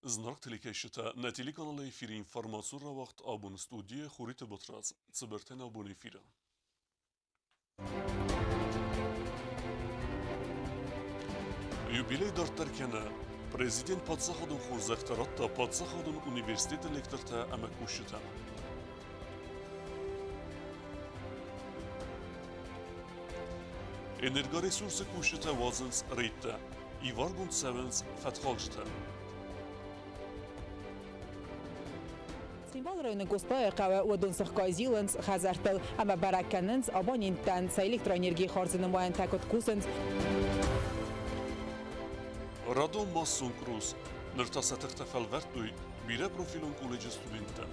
Знак телекешта на телеканале эфире информацию вақт абон студия Хурит Батраз. Цибертен абон эфира. Юбилей дартаркана президент Падсахадун Хурзахтаратта Падсахадун университет лекторта Амакушита. Энергоресурсы Кушита Вазенс Рейта и Варгунд Севенс Фатхалжта. Символ районы Гостайқава Удунсах Кайзиланс Хазартел ама Баракканенс Абонинтанс электроэнергии Хорзены Муантакот Кусенс Радон Массун Круз Ныртасатықта Фалвертуй Бире профилон колледжи студентта.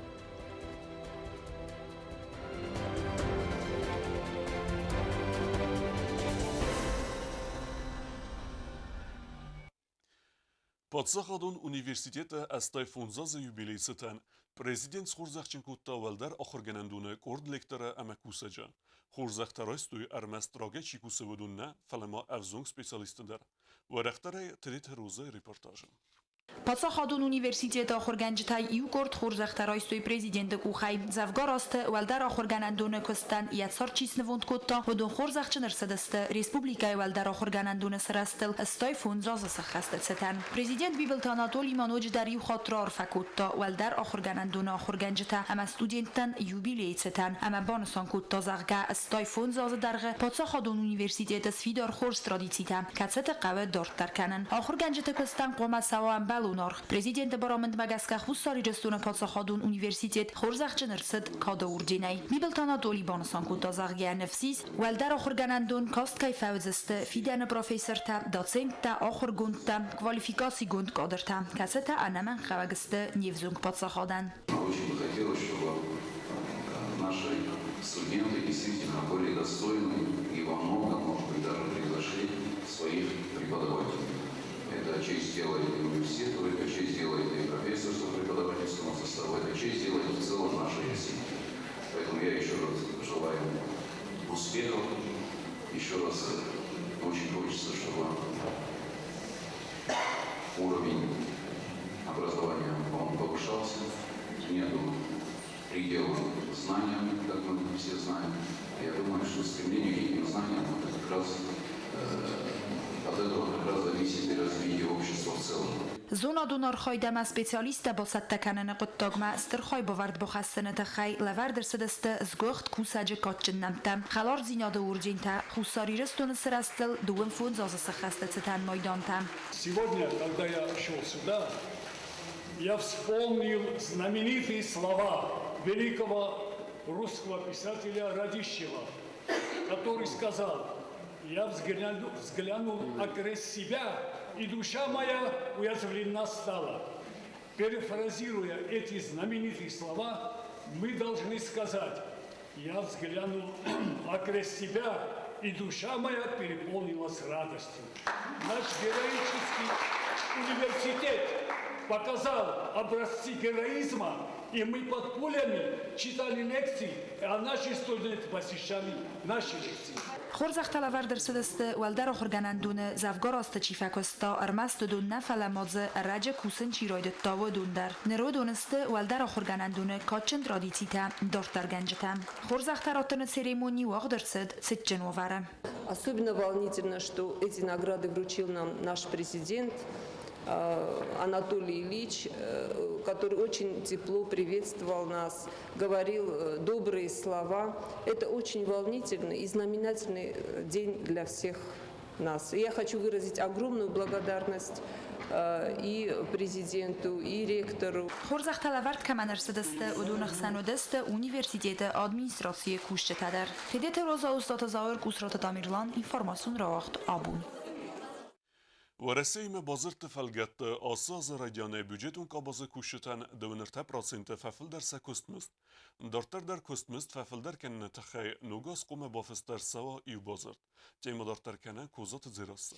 Падсахадун университета Астай Фунзаза юбилейситан президент Хурзахчинкутта Валдар Ахурганандуна корд лектора Амакусаджа. Хурзахтарайстуй армастрага Чикусавудунна фалама Авзунг специалистадар. Варахтарай трит роза репортажа. Падсахадун университет Ахурганджтай юкорд Хурзахтарайстуй президенты Кухай. Завгорасты Валдар Ахурганандуна Костан Яцар Чисневунд Котта Худун Хурзахчинарсадасты Республика Валдар Ахурганандуна Сарастыл Астай Фунзаза Сахастацетан. Президент Бибелт Анатолий Мануч Дарью Хатрар Факутта Валдар Ахурганандуна Ахурганджта ама студенттан юбилейцетан ама бансан Котта Зарга Астай Фунзаза Дарга Падсахадун университет Сфидар Хорс традицита Кацета Каве Дорттарканан Ахурганджта Костан Qoма Саван Балунар Президент Бараманд Магаска Хуссари Рестуна Падсахадун университет Хорзахчинарсад Када Урдинай Бибелт Анатолий бансан Котта Зарга Нефсис Валдар Ахурганандун Каст Кайфаузаст Фидана профессорта доцентта Ахургунта квалификации гунд кадрта Кацета Анаман Хавагасты Невзунг Падсахадан. Очень бы хотелось, чтобы наши студенты действительно были достойны и во многом, может быть, даже превзошли своих преподавателей. Это честь делает и университету, это честь делает и профессорскому преподавательскому составу, это честь делает в целом нашей России. Поэтому я еще раз желаю успехов, еще раз очень хочется, чтобы уровень образования он повышался, нету предела знаниям, как мы все знаем. Я думаю, что стремление к этим знаниям это как раз от этого как раз зависит и развитие общества в целом. Зона донар خایدم специалиста باسطکنن قطعم استرخای بورد بخستنه خی لورد سدست زگخت کوساج کاتچن نمتم خلار زیناد ورجین تا خساری رستون سرستل دوم فون زاز سخسته تن ميدان تام. Сегодня, когда я шел сюда, я вспомнил знаменитые слова великого русского писателя Радищева, который сказал: «Я взглянул окрест себя, и душа моя уязвлена стала». Перефразируя эти знаменитые слова, мы должны сказать: «Я взглянул окрест себя, и душа моя переполнилась радостью». Наш героический университет показал образцы героизма, и мы под пулями читали лекции, а наши студенты посещали наши лекции. خورزخت لورد سدست ولدر آخرگنندون زفگار است چیفکستا ارمست دون نفل ماز رج کوسن چیراید تاو دوندر نرو دونست ولدر آخرگنندون کاتچن ترادیتیتا دارتر گنجتم خورزخت راتن церемонии وقدرسد ست واره. Особенно волнительно, что эти награды вручил нам наш президент Анатолий Ильич, который очень тепло приветствовал нас, говорил добрые слова. Это очень волнительный и знаменательный день для всех нас. И я хочу выразить огромную благодарность и президенту, и ректору. خورزخت لورد کمانرسد است ادون خسنود است университет администрации کشتتدر. فیدت روزا استاد زاور کسرات دامیرلان اینفورماسیون را وقت آبون. ورسيم بازرت فلقت أساس رجانة بجتون كابازة كوشتان دونرتا براسنت ففل در سكوستمست دارتر در كوستمست ففل در كن تخي نوغاس قوم بافستر سوا إيو بازرت جيما دارتر كنا كوزات زيراستا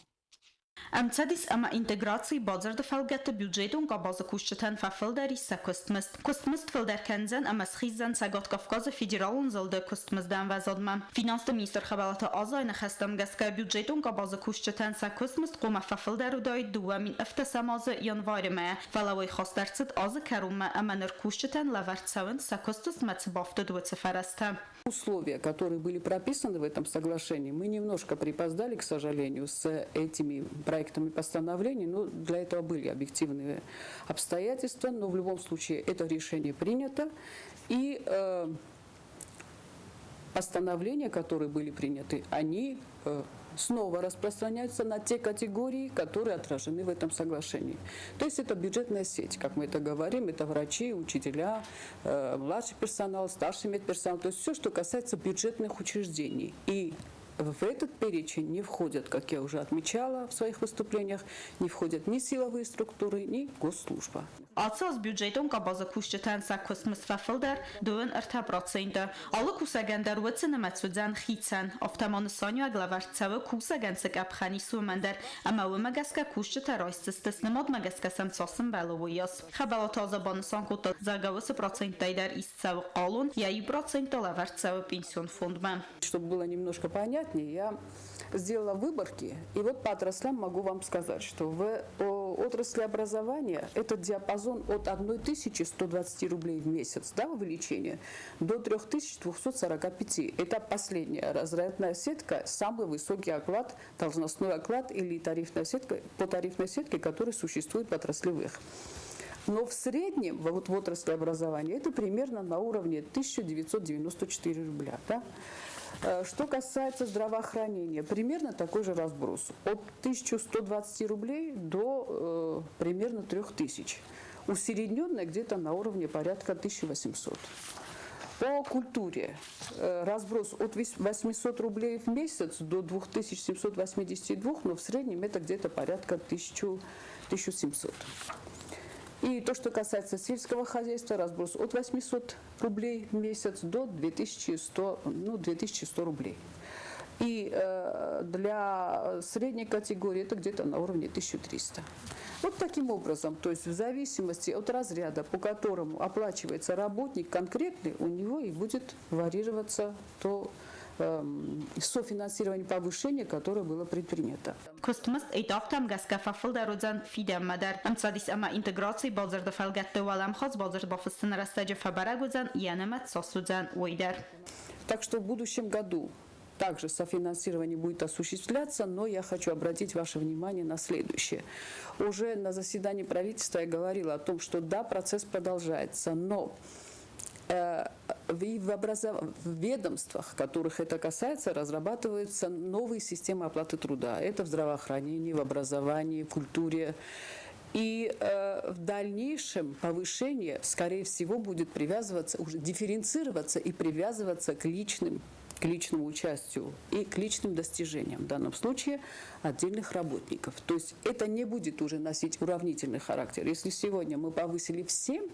Amtsadis ama integracji bazar de felgette budgetun ka bazı kuşçatan fafıldari sa kustmist. Kustmist filderkenzen ama schizzen sagat Kafkaz federalun zalda kustmizdan vazadman. Finans minister xabalata azayna xastam gaska budgetun ka bazı kuşçatan sa kustmist qoma fafıldaru dayid duamin iftasamazı yanvarime. Falaway khastartsit azı karuma ama ner kuşçatan lavartsavın sa kustus matsbafta duetse farasta. Условия, которые были прописаны в этом соглашении, мы немножко припоздали, к сожалению, с этими проектами постановлений, но для этого были объективные обстоятельства, но в любом случае это решение принято, и постановления, которые были приняты, они снова распространяются на те категории, которые отражены в этом соглашении. То есть это бюджетная сеть, как мы это говорим, это врачи, учителя, младший персонал, старший медперсонал, то есть все, что касается бюджетных учреждений. И в этот перечень не входят, как я уже отмечала в своих выступлениях, не входят ни силовые структуры, ни госслужба. Atsaz budjetun ka bazı kuşçatan sa kustmis fafıldar dön irtabratsında. Alı kusagandar wetsin matsudzen khitsan. Aftaman sanyu aglavart sawa kusagansak abkhani sumandar. Ama wemagaska kuşçata raiststes nemad magaska samsasın balawiyas. Khabalat azaban sankota zagaw스 процентайдар из sawa qalun yayi процента lavart sawa pension fondman. Чтобы было немножко понятнее, я сделала выборки, и вот по отраслям могу вам сказать, что в отрасли образования этот диапазон от 1120 рублей в месяц, да, увеличение, до 3245. Это последняя разрядная сетка, самый высокий оклад, должностной оклад или тарифная сетка, по тарифной сетке, которая существует в отраслевых. Но в среднем вот в отрасли образования это примерно на уровне 1994 рубля. Да? Что касается здравоохранения, примерно такой же разброс. От 1120 рублей до примерно 3000. Усредненное где-то на уровне порядка 1800. По культуре разброс от 800 рублей в месяц до 2782, но в среднем это где-то порядка 1700. И то, что касается сельского хозяйства, разброс от 800 рублей в месяц до 2100 рублей. И для средней категории это где-то на уровне 1300. Вот таким образом, то есть в зависимости от разряда, по которому оплачивается работник конкретный, у него и будет варьироваться то софинансирование повышения, которое было предпринято. Kustmist eidaftam gaska fafıldarudzan fidem madar. Amtsadis ama integracji bazar da felgatte walam khaz bazar bafısın rastaja fabaraguzan yanemat sosudzan uider. Так что в будущем году также софинансирование будет осуществляться, но я хочу обратить ваше внимание на следующее. Уже на заседании правительства я говорила о том, что да, процесс продолжается, но в ведомствах, которых это касается, разрабатываются новые системы оплаты труда. Это в здравоохранении, в образовании, в культуре. И в дальнейшем повышение, скорее всего, будет привязываться, уже дифференцироваться и привязываться к личному участию и к личным достижениям, в данном случае отдельных работников. То есть это не будет уже носить уравнительный характер. Если сегодня мы повысили всем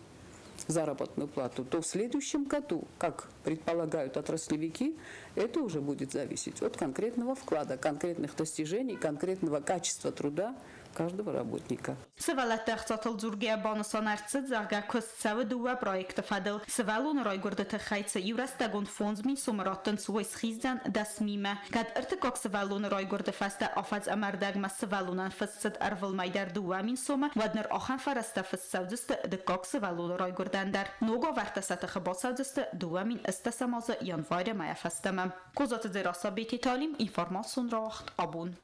заработную плату, то в следующем году, как предполагают отраслевики, это уже будет зависеть от конкретного вклада, конкретных достижений, конкретного качества труда каждого работника. Sevalat taxtatal zurgia bonusan artsid zarga kust sawa duwa projekt fadil. Sevalun raygurda takhaytsa Eurastagon fonds min sumaratten suwis khizdan dasmima. Kad irtikok sevalun raygurda fasta afaz amardag mas sevalunan fassid arval maydar duwa min suma wadner akhan farasta fassaudista dikok sevalun raygurdandar. Nogo vartasata khabasaudista duwa min istasamaza yanvayda maya fastamam. Kozat zirasa biti talim informasyon racht abun.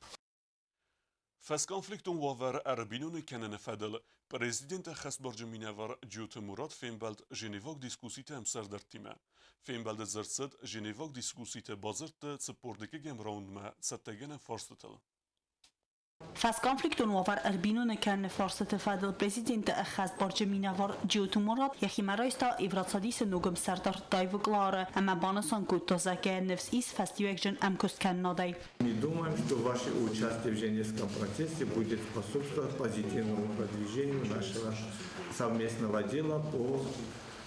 Fes konfliktun waver erbinun kenen fedel, prezident Xesborj minevar Gjut Murat Fembelt Genevok diskusite emserdertime. Fembelt zertsed Genevok diskusite bazert tsepordike gemraundme tsettegene farstetel. Fas konfliktun wavar erbinun kenen farsete fedel prezident Xesborj minevar Gjut Murat yahimaraysta ivratsadis nogum serdar dayvuklare, ama banasan kutozake nefs is festiwekjen amkust kannadai. Мы думаем, что ваше участие в Женевском процессе будет способствовать позитивному продвижению нашего совместного дела по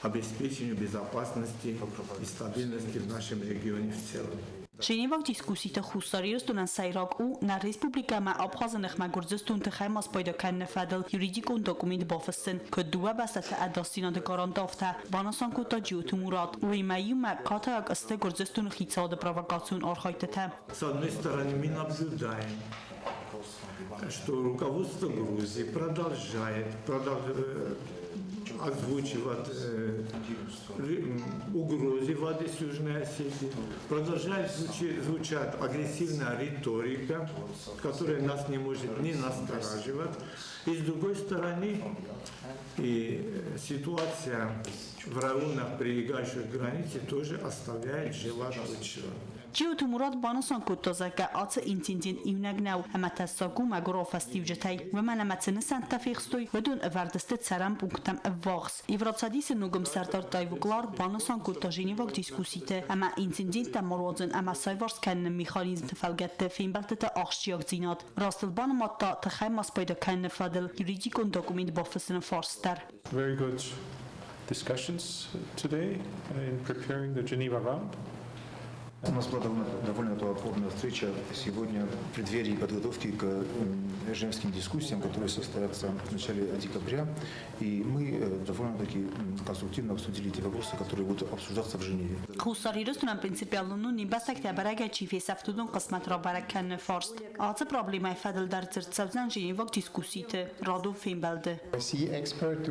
обеспечению безопасности и стабильности в нашем регионе в целом. Ժենևակ դիսկուսիտը խուսարիրստունան սայրակ ու նա ռեսպուբլիկա մա Աբխազնախ մագուրձստուն թխայմաս պայդական նֆադել յուրիդիկոն դոկումենտ բոֆսն կդուա բաստա ադոստինա դեկորոնտովտա բանասան կուտա ջութ մուրատ ու իմայում կաթակ ասте գորձստուն խիցաուդ провокацион орхайтета. С одной стороны, мы наблюдаем, что руководство Грузии продолжает озвучивать угрозы в адрес Южной Осетии, продолжает звучать агрессивная риторика, которая нас не может не настораживать. И с другой стороны, и ситуация в районах, прилегающих к границе, тоже оставляет желать лучшего. Ջիութ մուրատ բանոսան կուտոզակա ացը ինցինձին իვნագնավ ամատասակու մագորով աստիվջտայ վմանամացնը սանտաֆիխստույ վդուն վարդստը ցարամ պունկտամ վողս Եվրոցադիսը նուգում սարտար տայվուկլար բանոսան կուտոժինիվոք դիսկուսիտը ամա ինցինձին տամորոձն ամա սայվորսքան մեխանիզմ տֆալգատը ֆիմբալտը աղշիոք ձինատ ռաստլբանը մատտա տխայ մասպայդական նֆադել յուրիդիկոն դոկումենտ բոֆսն ֆորստար. Very good discussions today in preparing the Geneva round. У нас была довольно плодотворная встреча сегодня в преддверии подготовки к женевским дискуссиям, которые состоятся в начале декабря. И мы довольно-таки конструктивно обсудили те вопросы, которые будут обсуждаться в Женеве. Խուսարիրստունան պրինցիպիալնու նիբաստակտա բարագա չիֆեսավտուդուն կսմատրո բարական ֆորստ ացը պրոբլեմայ ֆադել դարձրծավզան ժենևոք դիսկուսիտը ռադու ֆիմբալդը Эксперт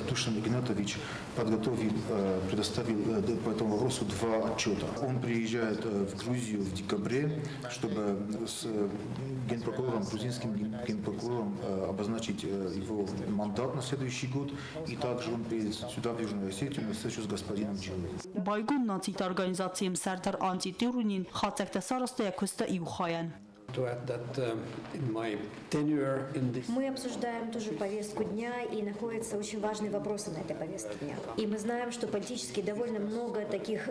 Душан Игнатович предоставил по этому вопросу 2 отчета. Он приезжает в Грузию в декабре, чтобы с генпрокурором, грузинским генпрокурором обозначить его мандат на следующий год. И также он приедет сюда, в Южную Осетию, на встречу с господином Джилой. Байгուն նացիտ օրգանիզացիям Սարդար անտիտուրունին խացակտասարոստը յակուստը իուխայան. Мы обсуждаем тоже повестку дня, и находятся очень важные вопросы на этой повестке дня. И мы знаем, что политически довольно много таких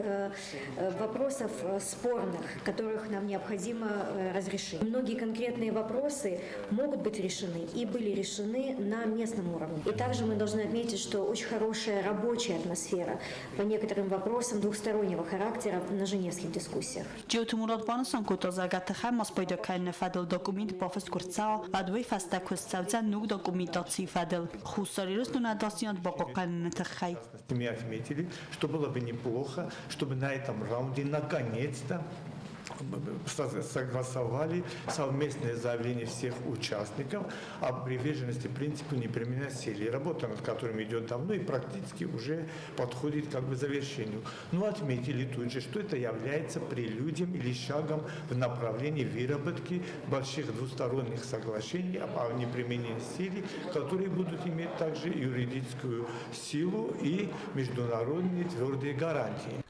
вопросов спорных, которых нам необходимо разрешить. Многие конкретные вопросы могут быть решены и были решены на местном уровне. И также мы должны отметить, что очень хорошая рабочая атмосфера по некоторым вопросам двухстороннего характера на женевских дискуссиях. Նֆադել դոկումենտ բոֆս կուրցao advoi фастакустсавза нуг документации фадел хусарирустун адасият бококан нтхай. Мы отметили, что было бы неплохо, чтобы на этом раунде наконец-то согласовали совместное заявление всех участников о приверженности принципу не применять силы. Работа, над которым идет давно и практически уже подходит к завершению. Но отметили тут же, что это является прелюдией или шагом в направлении выработки больших двусторонних соглашений о неприменении силы, которые будут иметь также юридическую силу и международные твердые гарантии.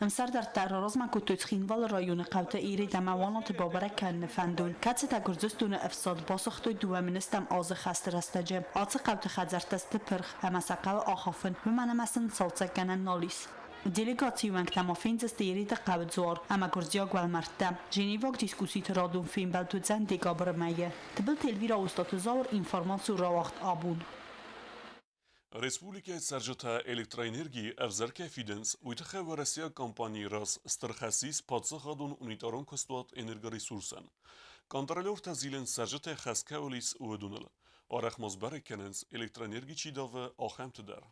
Тамаванот бабаракан нфандун кацета гурзустун افساد باسختوی دوامنستم آز خستر استجه آز قبط خزرتست پرخ همسقل آخافن بمنمسن سالسکنن نالیس Делегации Вангтамофинц стирит قبضوار اما گرزیا گوالمرده ژنیواک دیسکوسیت رادون فیلم بلتوزن دگابر میه تبل تلویر اوستاتوزار інформацию راوخت آبون Республика Саржата электроэнергии авзарка фиденс уйтахе Россия компании РАС стрхасис подсахадун унитарон костуат энергоресурсан. Контролер тазилен Саржата хаскаулис уэдунел. Арахмоз барекененс электроэнергии чидаве ахэмтедар.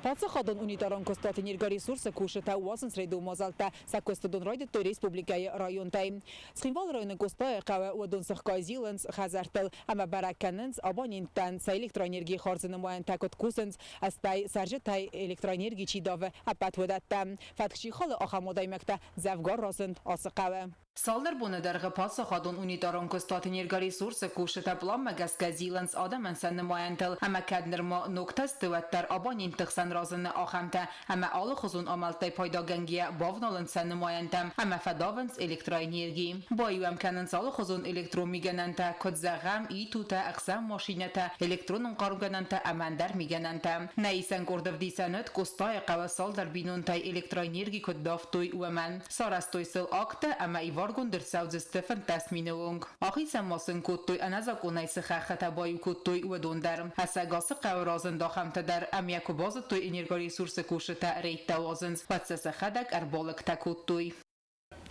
Подсахадон унитарон костуат энергоресурса кушета уасенс рейду мозалта сакостодон райдет республикай районтай. Схинвал районы костуя каве уэдун сахказиленс хазартел ама барекененс абонинтан са электроэнергии харзены моян такот кусенс астай Саржатай электроэнергии чидаве апатведатта. Фаткши халы ахамодай мекта завгар розент асыкаве. Салдар буны дәргі подсахадон унитарон костуат энергоресурса кушета план магазказиленс адамен сәнні моянтел ама кәднірма ноктас төвәттер абонинтық сан разыны ахамта ама алы хузун амалтай пайдагангия бавналын сәнні моянтам ама фадавенс электроэнергии. Бою әмкәнінс алы хузун электромигенанта көдзәғам и тута әқсам машинета электронын қаругананта амандар мигенанта. Näisen kordavdisanöt kostai qava salдар binuntai электроэнергии көддафтой уәмән. Сарастой сыл акта ама Vargun dërsauziste fantasminung. Ахисам масын куттуй аназакунай сыхахата баю куттуй уэдундар. Аса гасы қавразын дахамтадар амяку базыттуй энергоресурсы кушыта рейта озынс. Ватса сахадак арболык та куттуй.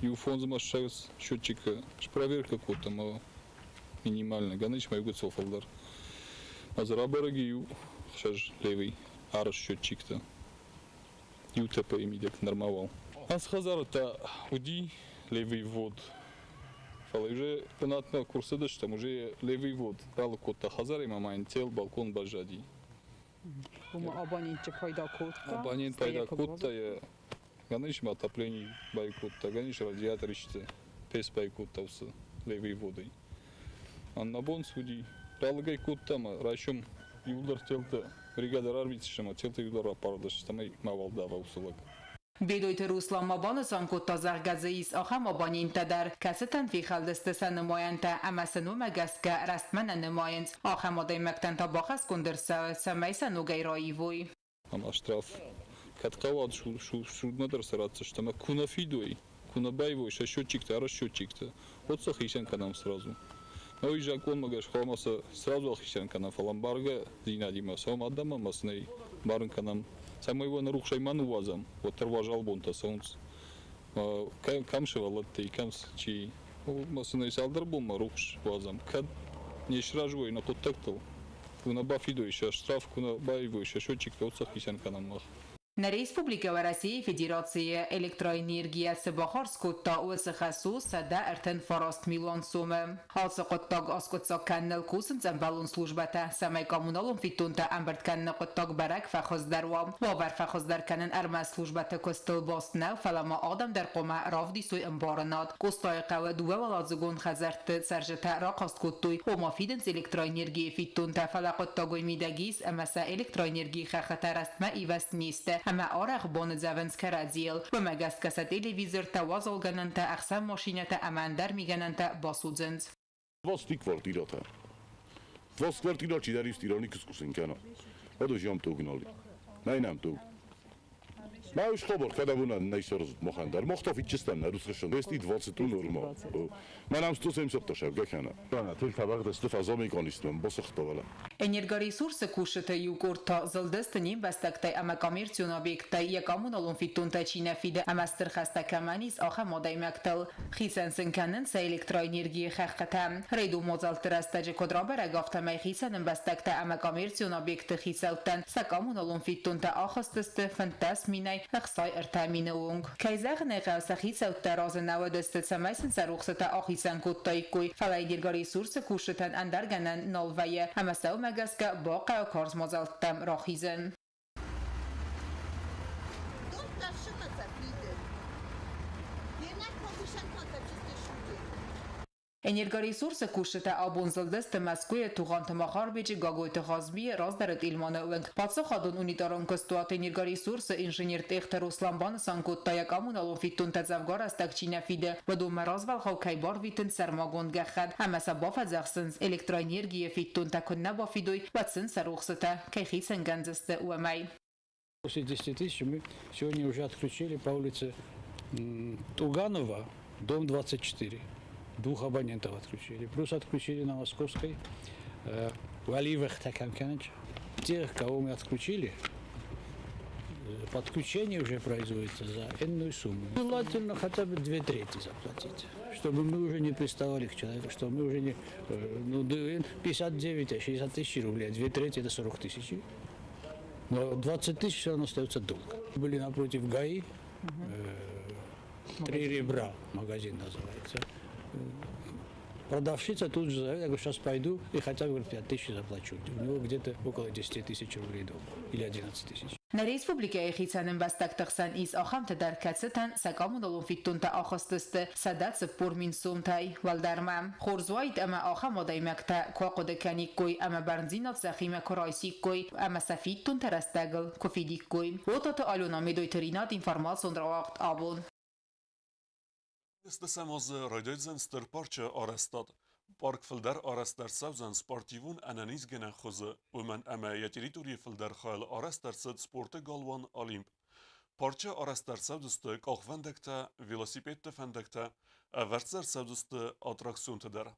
и у фонда машаус счетчика, проверка какой-то минимальная, ганыч мою готов алдар. А зарабараги ю шаж левый арш счетчик-то. ЮТП имидек нормовал. А с хазара-то уди левый ввод. Фала уже понятно курсы дашь, там уже левый ввод. Дал кота хазар и мамайн тел балкон бажади. Абонентчик пайда котка. Абонент пайда котта я ганыш отопление байкотта, ганыш радиатор ищется. Пес байкотта с левой водой. А на бон суди. Ралагай котта ма рашум юлдар телта. Бригада арбитршама телта юлдар апардаш. Там и мавал дава усулак. Bédojt Ruszlan Mabana zankott az Argazéis a Hamabaninteder, Keszetent Vichaldeszte Nömajente, Emeszenú Megeszke, Resztmene Nömajenc, a Hamadai megtent a Bachesz Kondersze, Szemejszen Ugei Raivúj. Ама штраф. Каткават шуднадр сараться, что мы куна фидуй, куна байвой, счетчик-то, а расчетчик-то. Вот сахищенка нам сразу. Ну и жакон магаш хомаса сразу ахищенка нам фаламбарга, зинадима сам адама масный, барынка нам. Самый его на рух шайману вазам, вот торважал бонта солнц. Камшева латты, камс чи. Масный салдар был маруш вазам. Кад не шражвой на подтактал. Куна бафидуй, штраф, куна байвой, счетчик-то, вот сахищенка нам мах. На Республика России Федерация электроэнергия Сабахарскотта Уэсахасу Сада Эртен Форост миллион суммы. Алсакоттаг Аскотсак Каннел Кусен Замбалун службата Самай коммуналум Фитунта Амберт Каннел Коттаг Барак Фахоздарва. Вавар Фахоздар Канен Арма службата Костел Бостнел Фалама Адам Дар Кома Равди Суй Амбаранат. Костай Кава Дуэлазугун Хазарт Саржета Ракасткоттуй. Ома Фиденс электроэнергия Фитунта Фалакоттагуй Мидагис Амаса электроэнергии Хахатарастма Ивас Нисте. Ama araq bonu zavenska radiyel و مگسکسه تلویزر توازل گننته اقسام ماشینته امندر میگننته باسودزند. Vostri kvartirata. Vos kvartira ci dari stironi kuskusinkana. Odo jam to gnoli. Nainam to. ما وش خبر كذبونا نيسرز مخندر مختفي تشستنا روسخشون بس 20 نورمال ما نام 170 گکنا انا تل طبق دست فضا میکنیستم بس اختوالا Энергоресурсы кушата югурта залдыстыним бастактай ама коммерцион объектай якамуналун фиттунта чинафиде амастыр хастакаманис аха модаймактал хисенсен канен са электроэнергия хахкатам рейду мозалтырастажи кодрабара гафтамай хисенен бастактай ама коммерцион объекты хисалтан сакамуналун фиттунта ахастысты фантас минай اخصای ارتامینوونگ کایزاغ نقاوسخی سوت راز نوادست سمایسن سروخستا آخیسن کتای کوی فلایدیرگاری سورس کوشتن اندرگنن نالویه همه سو مگسکه باقا و کارز مزالتم راخیزن Энергоресурсы кушата абонзалдасты Москве туганты махарбечи гагойты хазби раздарат илмана уэнг. Патса хадун унитарон кастуат энергоресурсы инженер техта Руслан санкотта якамуналон фиттунта завгар астак чинафиде. Вадума развал хау кайбар витын сармагон гахад. Амаса бафа захсынс электроэнергия фиттунта конна бафидой ватсын сарухсата кайхисен ганзасты уэмай. После 10 тысяч мы сегодня уже отключили по улице Туганова, дом 24. 2 абонентов отключили. Плюс отключили на Московской в Аливах Такамканыч. Тех, кого мы отключили, подключение уже производится за энную сумму. Желательно хотя бы 2/3 заплатить, чтобы мы уже не приставали к человеку, чтобы мы уже не... 59-60 тысяч рублей, 2/3 это 40 тысяч. Но 20 тысяч все равно остается долг. Были напротив ГАИ, 3 ребра, магазин называется. Продавщица тут же, я говорю, сейчас пойду и хотя бы 5 тысяч заплачу. У него где-то около 10 тысяч рублей долг. Или 11 тысяч. На республике хитсанын бастак тахсан из ахамты дар кацетан сакамуналун фиттунта ахастысты садатсы пурмин сумтай валдарма. Хорзуайт ама ахамодаймакта квакодеканиккой ама барнзинат сахима корайсиккой ама сафиттунта растагл кофидиккой. Отото алюна медойтеринат информацион равакт абун. استسام از رایدایزن ستر پارچه آرستاد. پارک فلدر آرستر سوزن سپارتیوون انانیز گنه خوزه و من اما یتریتوری فلدر خیل آرستر سد سپورت گالوان آلیمپ. پارچه آرستر سوزسته کاخوندکتا ویلاسیپیت فندکتا ورزر سوزسته آتراکسیون تدر.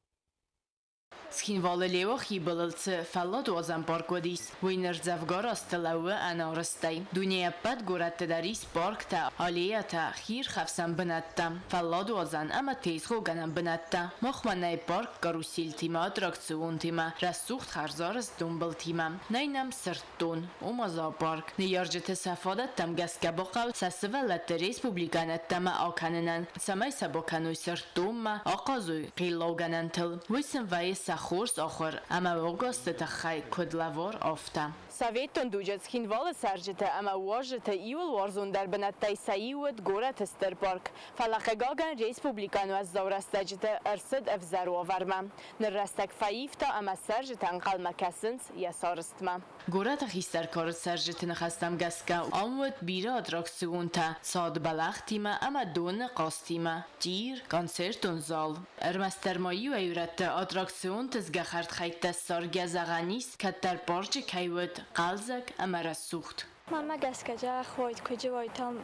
Skinvalı levaxi bılıltı fallad ozan parkodis. Winner zavgar astalağı anaristay. Dünya pad goratte daris parkta aliyata xir xafsan binatta. Fallad ozan ama tez xoganan binatta. Moxmanay park karusil tima atraksiyon tima. Rasucht xarzarız dumbal tima. Naynam sırttun umaza park. Niyarcıte safadat tam gaskabaqav sasıvalat respublikanet tama akanınan. Samay sabakanuy sırttumma aqazuy qillawganantil. Wisin vayis خورس آخر اما اوگست تخای کدلوار آفته. سویتون دوجت خینوال سرجته اما واجته ایول وارزون در بنتای سایود گورت استر پارک. فلقگاگن ریسپوبلیکانو از دورستجته ارسد افزار و ورمه. نرستک فایفتا اما سرجته انقل مکسنس یا سارستمه. گورت خیستر کارت سرجته نخستم گسکا آمود بیره ادراکسیون تا ساد بلختیمه اما دون قاستیمه. جیر کنسرتون زال. ارمسترمایی و ایورت ادراکسیون تزگه خرد خیت سارگزغانیس کتر پارچ کیود قلزک اما رسوخت. من مگسکجا خواهید کجا وایتام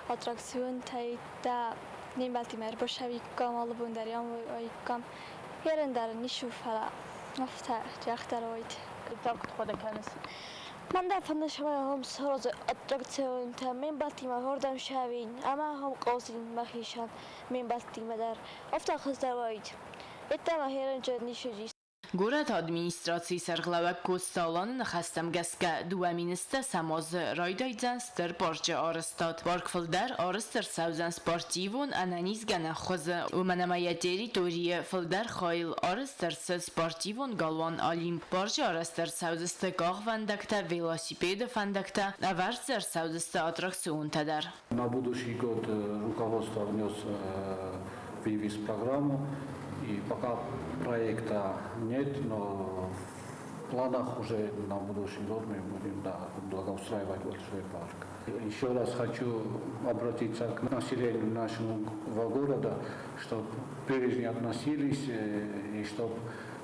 اتراکسیون تاییده نیمبالتی مر باشوی کامال بوندریام وایکام yerinde nişufala after jaxtar oyd. Takt خود کنس. من در فن شما هم سراز اتراکسیون تا من بالتی هردم شوین اما هم قاصدین مخیشان من بالتی در after خسته واید. اتما هرنجا نشوجی. گورت ادمینستراسی سرغلوک کوستالان نخستم گسکه دوامینسته سماز رایدایزن ستر پارچه آرستاد. بارکفلدر آرستر سوزن سپارتیوون انانیز گنه خوزه و منمایه تریتوریه فلدر خایل آرستر سپارتیوون گالوان آلیم. پارچه آرستر سوزسته گاغ فندکته велосипед фандакта, а варцер саудесте атракцион тадar. На будущий год руководство внес вывез программу. И пока проекта нет, но в планах уже на будущий год мы будем благоустраивать большой парк. Еще раз хочу обратиться к населению нашего города, чтобы бережно относились и чтобы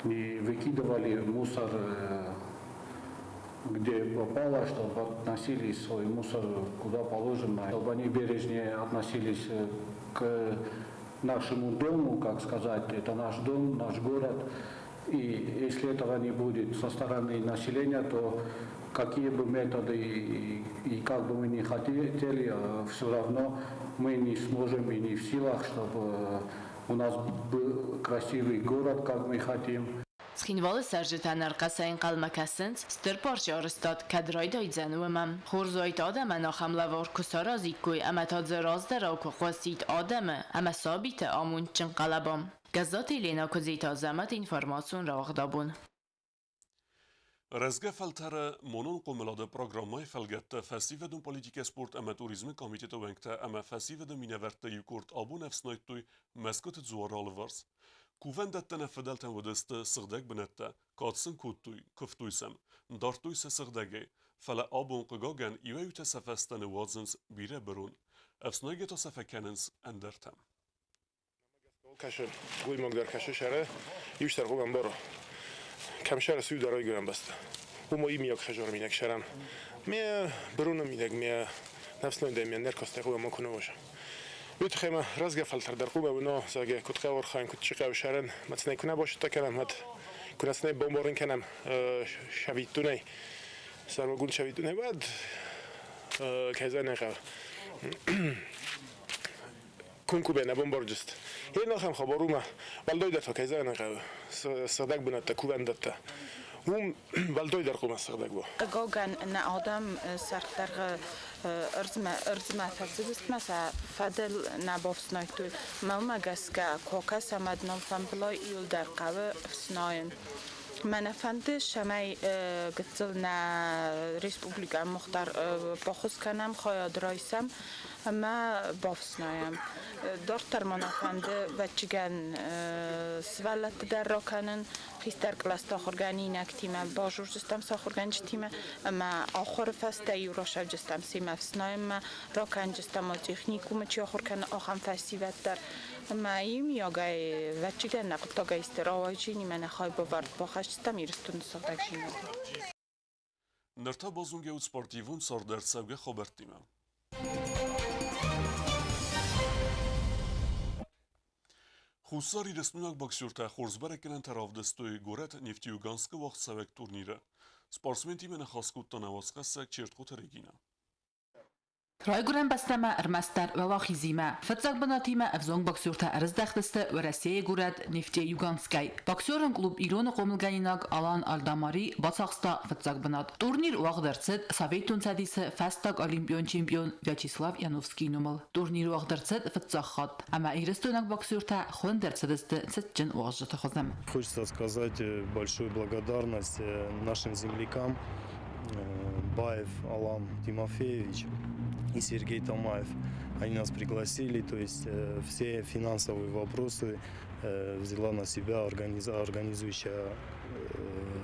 не выкидывали мусор где попало, чтобы относились свой мусор куда положено, чтобы они бережнее относились к нашему дому, как сказать, это наш дом, наш город. И если этого не будет со стороны населения, то какие бы методы и как бы мы ни хотели, все равно мы не сможем и не в силах, чтобы у нас был красивый город, как мы хотим. Skinvalı sərcətən arqasayın qalmakasınc, stır parça arıstad kədray daydzən uəməm. Xorzayt adamə naxamlavor kusaraz ikkuy, əmə tadzı razdara ku xwasit adamə, əmə sabitə amun çın qalabam. Gazat Elena Kuzeyt Azamat informasyon rağdabun. Rezge feltere monon qomeladı programmay felgette festivedun politika sport əmə turizmi komiteti vəngtə əmə festivedun minəvərtdə yukurt abu nefsnaytduy meskut zuaralı vars. Kuvendetten fedelten ودست صغدق بنته کاتسن کوتوی کفتویسم دارتویس صغدقی فلا آبون قگاگن ایویو تسفستن وازنس بیره برون افسنایگه تسفکننس اندرتم کشن گوی مقدار کشش شره یوشتر خوبم برو کم شره سوی درای گرم بسته و ما ایمیاک خجار مینک شرن میه برونم مینک میه نفسنای دیم میه نرکسته خوبم مکنه باشم یوت خیمه رزگه فلتر در خوبه و نه زاگه کت قور خواهیم کت چی قور شرن مثلا کنه باشه تا کنم مت کنه سنای بمبارن کنم شویتونه سرمگون شویتونه بعد کیزه نخواه کنکو بینه بمبار جست یه نخم خبرومه والدای دتا کیزه نخواه صدق بنده کوبند دتا اون والدای در خوبه صدق با گاگن نه آدم سرتر ارزمه تفزیست مثلا فدل نبافس نایتوی مگس که کوکس همد نفهم بلای ایل در قوه فسناین من فند شمای گتل نه ریسپوبلیکا مختار بخوز کنم خواهد رایسم اما بافسنایم دارتر من فند وچگن سوالت در را کنن خیستر کلاس تاخرگانی نکتیمه باجور جستم ساخرگان جتیمه اما آخر فسته یورا شب جستم سیم فسنایم را کن جستم تکنیکو مچی آخر کن آخم فسیوت در اما ایم یاگای وچگن نقل تاگای استراوای جینی من خواهی باورد باخش جستم ایرستون ساختک جینه نرتا بازونگه و سپارتیوون سار در سوگه خوبرتیمه Խուսար իրսնունակ բաքսյուրտա խորզբարակենան տարավ դստոյի գորատ նեվտիյուգանսկը վաղցավեք տուրնիրը։ Սպորտսմեն թիմը նախասկուտ տնավացկասակ չերտկոտ ռեգինա։ Райгурен бастама армастар валахизима. Фацак банатима авзонг боксюрта арыздахтысты в России гурат Нефтеюганскай. Боксерен клуб Ирона Комлганинаг Алан Алдамари Бацахста фацак банат. Турнир уағдарцет Советун Цадисы Фастак Олимпион чемпион Вячеслав Яновский нумал. Турнир уағдарцет фацахат. Ама ирестунак боксюрта хундерцедысты цетчен уағжата хозам. Хочется сказать большую благодарность нашим землякам Баев Алан Тимофеевич и Сергей Томаев. Они нас пригласили, то есть все финансовые вопросы взяла на себя организующая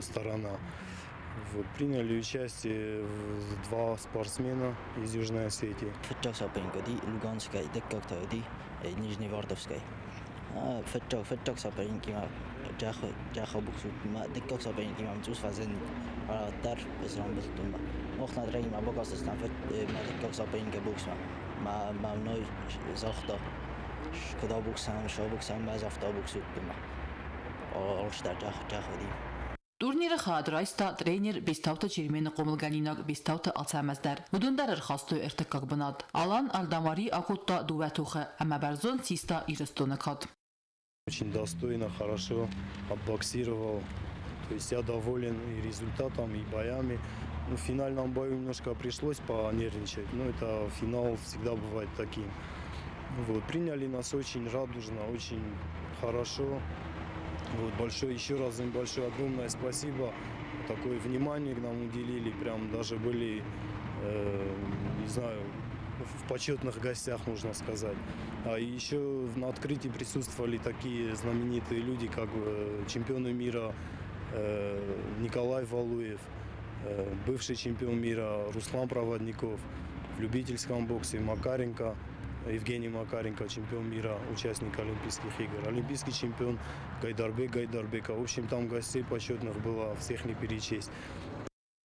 сторона. Вот, приняли участие два спортсмена из Южной Осетии. در اسلام بزدم وقت نداریم ما باقی هستم ما دکتر سابین که بوکس ما ممنوع زخدا کدا بوکسم شو بوکسم ما زفتا بوکسودم آرش در جاه خودیم Турниры хадрайста тренер Бестаута Чермена Комлганинаг Бестаута Алцамаздар. Мудундар ирхасту эртекак банат. Алан Алдамари Акутта Дуветуха, ама Барзон Систа Ирестонакат. Очень достойно, хорошо отбоксировал. То есть я доволен и результатом, и боями. Ну, в финальном бою немножко пришлось понервничать, но это финал всегда бывает таким. Вот, приняли нас очень радужно, очень хорошо. Вот, еще раз им большое огромное спасибо. Такое внимание к нам уделили, прям даже были, не знаю, в почетных гостях, можно сказать. А еще на открытии присутствовали такие знаменитые люди, как чемпионы мира Николай Валуев, бывший чемпион мира Руслан Проводников, в любительском боксе Макаренко, Евгений Макаренко, чемпион мира, участник Олимпийских игр, олимпийский чемпион Гайдарбека. В общем, там гостей почетных было, всех не перечесть.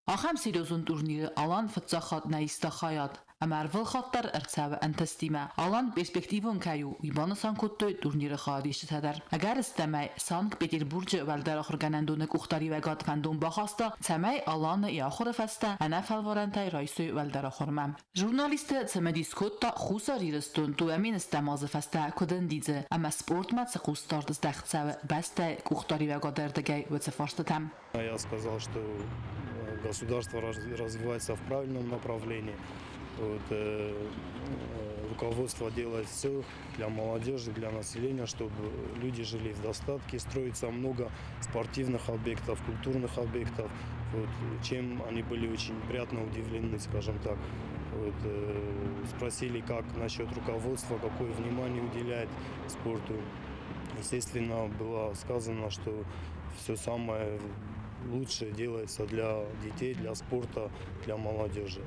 Ахам серьезун турниры Алан фацахат наиста хаят. Амарвал хаттар арцава антастима. Алан перспективон каю ибанасан куттой турниры хадиши тадар. Агар истамай Санкт-Петербург валдар ахырганандуны кухтари вагат фандун бахаста, цамай Алан яхор фаста, ана фалварантай райсу валдар ахырмам. Журналисты цамадискотта хуса riristun tu amin istamazı fasta kudin dizi. Ama sportmat сакустар дздахцава баста кухтари вагат дагай вцефарста там. Я сказал, что государство развивается в правильном направлении. Вот, руководство делает все для молодежи, для населения, чтобы люди жили в достатке. Строится много спортивных объектов, культурных объектов, вот, чем они были очень приятно удивлены, скажем так. Вот, спросили, как насчет руководства, какое внимание уделяет спорту. Естественно, было сказано, что все самое лучшее делается для детей, для спорта, для молодежи.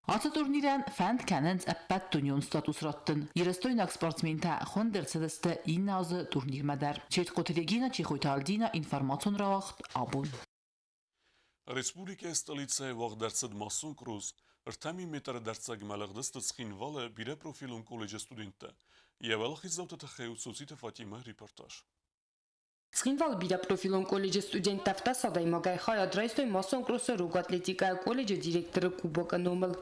Аты турниран фанд кәнінс әппәт түньон статус раттын. Ерестойнак спортсмента хондерцедесті инназы турнирмадар. Четқоты Регина Чехойталдина информацион равахт абун. Республика столица вағдарцед Масон Круз ыртами метр дарцаг малагдысты цхинвалы бире профилун колледжа студентті. Евал хизавты тахеу соците Фатима репортаж. Схинвал биля профилон колледжа студентов садай магай хая драйстой Масон Круз руг атлетика колледжа директора Кубока номал.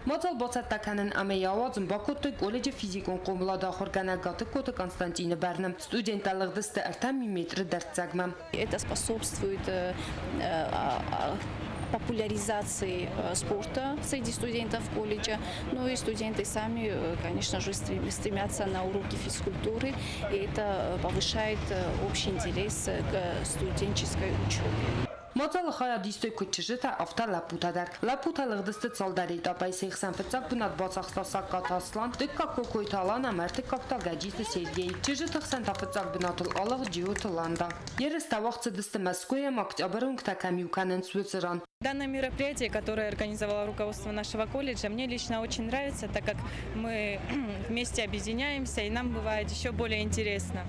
Մոծալ բոցատականն ամեյավազն բակոտոյ կոլեջը ֆիզիկոն կոմլադախորգանագատը կոտը Константина Берном. Студенталығдысты արտամի մետրը դարձագմամ. Это способствует популяризации спорта среди студентов колледжа. Ну и студенты сами, конечно же, стремятся на уроки физкультуры, и это повышает общий интерес к студенческой учебе. Մոծալը խայադիստոյ կուչժետա ավտա լապուտադար։ Լապուտա լղդստը ծալդարի տապայ սեխսան ֆծակ բնատ բացախստասակ կատասլան, տեկկա կոկոյթալան ամերտը կապտա գաջիստը Սերգեյ, ճժը թխսան տապծակ բնատլ ալաղ ջիոտը լանդա։ Երս տավաղցը դստը Москве октябрь ктакամյուկանեն Սվիցеран. Данное мероприятие, которое организовало руководство нашего колледжа, мне лично очень нравится, так как мы вместе объединяемся, и нам бывает еще более интересно.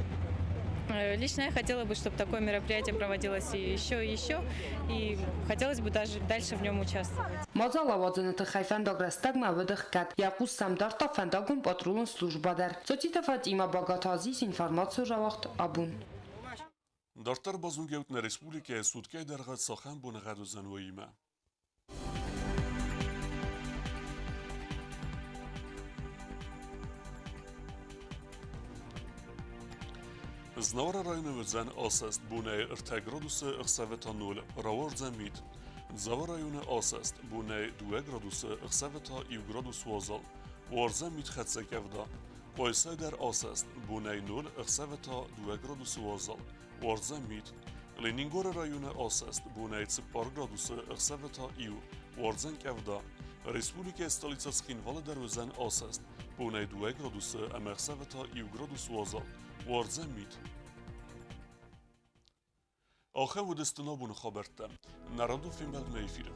Лично я хотела бы, чтобы такое мероприятие проводилось и еще, и хотелось бы даже дальше в нем участвовать. Մազալավաձենը թխայֆան դագրաստագ մավդխ կատ Якус самдарта фандагун патрулun службадар. Ծոցիտավատ има բագաթազիս ինֆորմացիա ժավախտ աբուն. Դարտար բազունգեուտն ռեսպուլիկայի սուտկայ դարղած սախան բունղադու զանվոյիմը։ Znora rajonu zan asast bunay irtagradusy iqsaveta 0 rawarza mit. Zava rajonu asast bunay 2 gradusy iqsaveta 2 gradus wazal. Warza mit khatsakavda. Qoysaydar asast bunay 0 iqsaveta 2 gradus wazal. Warza mit. Leningora rajonu asast bunay 4 gradusy iqsaveta 2 warzan kavda. Respublika stolica Skinvala daruzan asast bunay 2 gradusy iqsaveta 2 gradus wazal. Warza mit. آخه و دستنا بون خبرتم نرادو فیلم بلد میفیرم